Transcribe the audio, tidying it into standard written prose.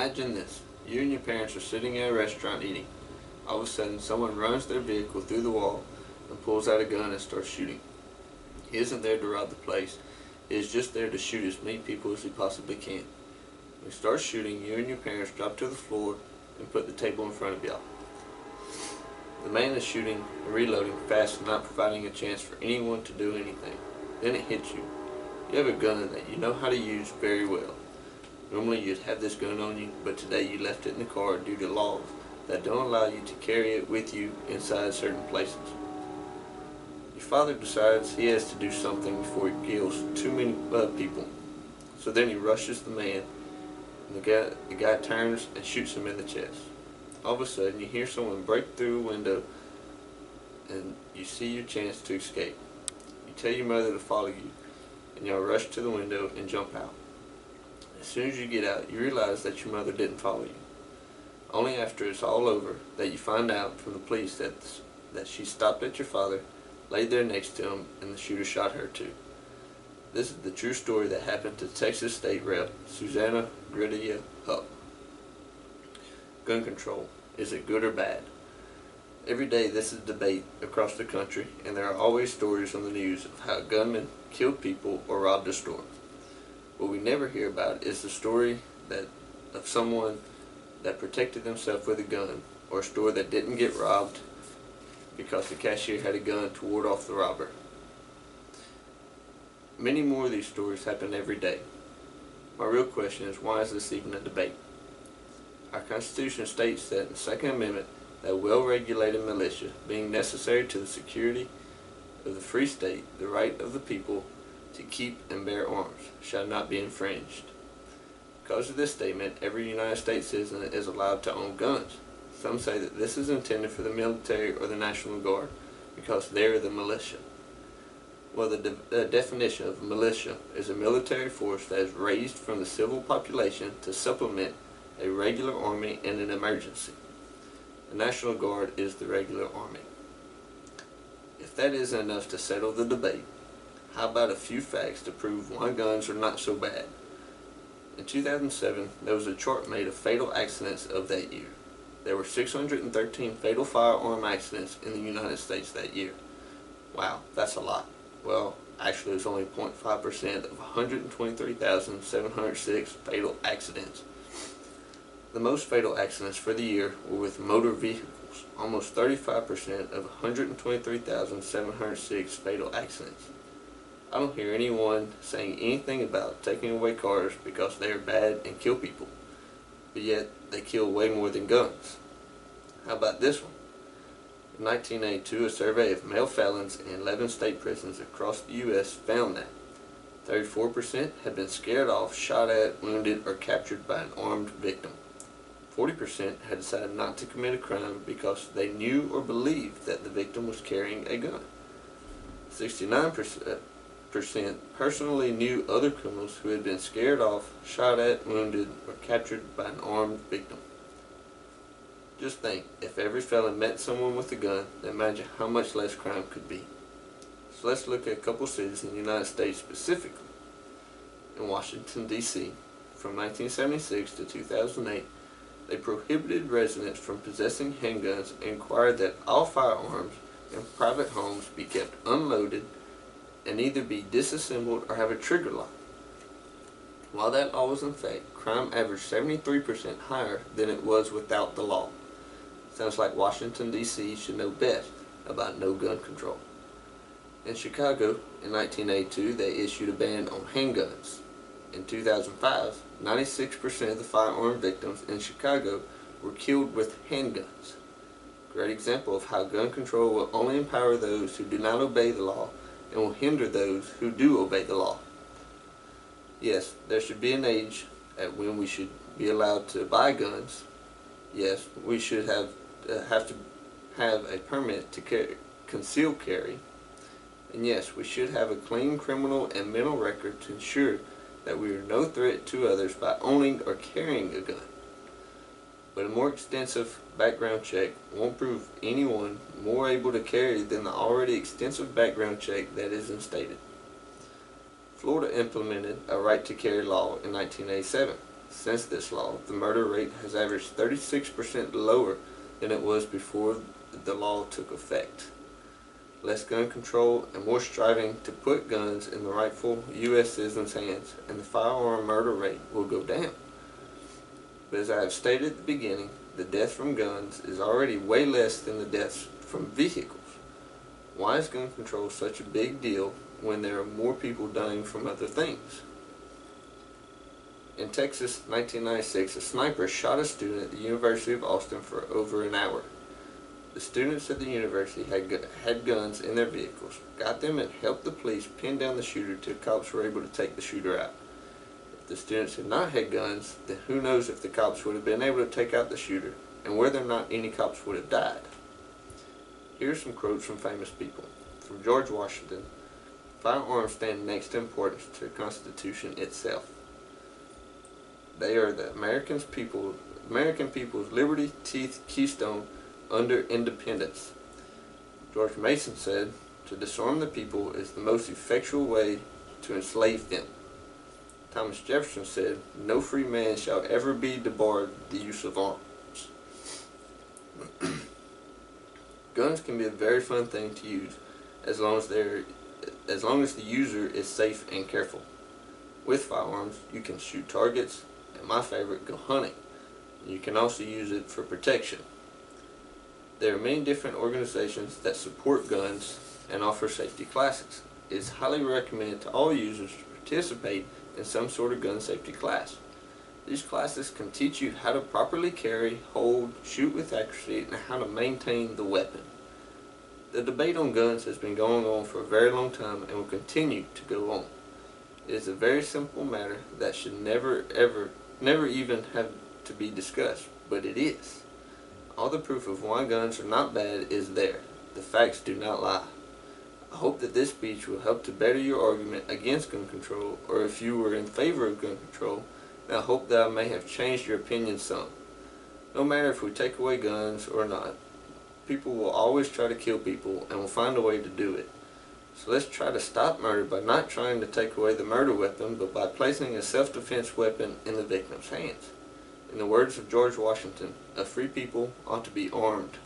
Imagine this. You and your parents are sitting in a restaurant eating. All of a sudden, someone runs their vehicle through the wall and pulls out a gun and starts shooting. He isn't there to rob the place. He is just there to shoot as many people as he possibly can. When he starts shooting, you and your parents drop to the floor and put the table in front of y'all. The man is shooting and reloading fast and not providing a chance for anyone to do anything. Then it hits you. You have a gun that you know how to use very well. Normally you'd have this gun on you, but today you left it in the car due to laws that don't allow you to carry it with you inside certain places. Your father decides he has to do something before he kills too many people. So then he rushes the man, and the guy turns and shoots him in the chest. All of a sudden you hear someone break through a window and you see your chance to escape. You tell your mother to follow you, and y'all rush to the window and jump out. As soon as you get out, you realize that your mother didn't follow you. Only after it's all over that you find out from the police that she stopped at your father, laid there next to him, and the shooter shot her too. This is the true story that happened to Texas State Rep. Susanna Greta Hupp. Gun control. Is it good or bad? Every day this is a debate across the country, and there are always stories on the news of how gunmen killed people or robbed a store. What we never hear about is the story of someone that protected themselves with a gun, or a store that didn't get robbed because the cashier had a gun to ward off the robber. Many more of these stories happen every day. My real question is, why is this even a debate? Our Constitution states that in the Second Amendment that well-regulated militia, being necessary to the security of the free state, the right of the people to keep and bear arms, shall not be infringed. Because of this statement, every United States citizen is allowed to own guns. Some say that this is intended for the military or the National Guard, because they are the militia. Well, the definition of militia is a military force that is raised from the civil population to supplement a regular army in an emergency. The National Guard is the regular army. If that isn't enough to settle the debate, how about a few facts to prove why guns are not so bad? In 2007, there was a chart made of fatal accidents of that year. There were 613 fatal firearm accidents in the United States that year. Wow, that's a lot. Well, actually it was only 0.5% of 123,706 fatal accidents. The most fatal accidents for the year were with motor vehicles, almost 35% of 123,706 fatal accidents. I don't hear anyone saying anything about taking away cars because they are bad and kill people, but yet they kill way more than guns. How about this one? In 1982, a survey of male felons in 11 state prisons across the U.S. found that 34% had been scared off, shot at, wounded, or captured by an armed victim. 40% had decided not to commit a crime because they knew or believed that the victim was carrying a gun. 69% personally knew other criminals who had been scared off, shot at, wounded, or captured by an armed victim. Just think, if every felon met someone with a gun, then imagine how much less crime could be. So let's look at a couple cities in the United States specifically. In Washington, D.C., from 1976 to 2008, they prohibited residents from possessing handguns and required that all firearms in private homes be kept unloaded and either be disassembled or have a trigger lock. While that law was in effect, crime averaged 73% higher than it was without the law. Sounds like Washington, D.C. should know best about no gun control. In Chicago, in 1982, they issued a ban on handguns. In 2005, 96% of the firearm victims in Chicago were killed with handguns. Great example of how gun control will only empower those who do not obey the law and will hinder those who do obey the law. Yes, there should be an age at when we should be allowed to buy guns. Yes, we should have to have a permit to conceal carry. And yes, we should have a clean criminal and mental record to ensure that we are no threat to others by owning or carrying a gun. But a more extensive background check won't prove anyone more able to carry than the already extensive background check that is instated. Florida implemented a right to carry law in 1987. Since this law, the murder rate has averaged 36% lower than it was before the law took effect. Less gun control and more striving to put guns in the rightful U.S. citizens' hands, and the firearm murder rate will go down. But as I have stated at the beginning, the death from guns is already way less than the deaths from vehicles. Why is gun control such a big deal when there are more people dying from other things? In Texas, 1996, a sniper shot a student at the University of Austin for over an hour. The students at the university had guns in their vehicles, got them, and helped the police pin down the shooter till cops were able to take the shooter out. If the students had not had guns, then who knows if the cops would have been able to take out the shooter, and whether or not any cops would have died. Here are some quotes from famous people. From George Washington: "Firearms stand next in importance to the Constitution itself. They are the American people's liberty, teeth, keystone under independence." George Mason said, "To disarm the people is the most effectual way to enslave them." Thomas Jefferson said, "No free man shall ever be debarred the use of arms." Guns can be a very fun thing to use as long as the user is safe and careful. With firearms, you can shoot targets, and my favorite, go hunting. You can also use it for protection. There are many different organizations that support guns and offer safety classes. It is highly recommended to all users to participate in some sort of gun safety class. These classes can teach you how to properly carry, hold, shoot with accuracy, and how to maintain the weapon. The debate on guns has been going on for a very long time and will continue to go on. It is a very simple matter that should never even have to be discussed, but it is. All the proof of why guns are not bad is there. The facts do not lie. I hope that this speech will help to better your argument against gun control, or if you were in favor of gun control, then I hope that I may have changed your opinion some. No matter if we take away guns or not, people will always try to kill people and will find a way to do it. So let's try to stop murder by not trying to take away the murder weapon, but by placing a self-defense weapon in the victim's hands. In the words of George Washington, a free people ought to be armed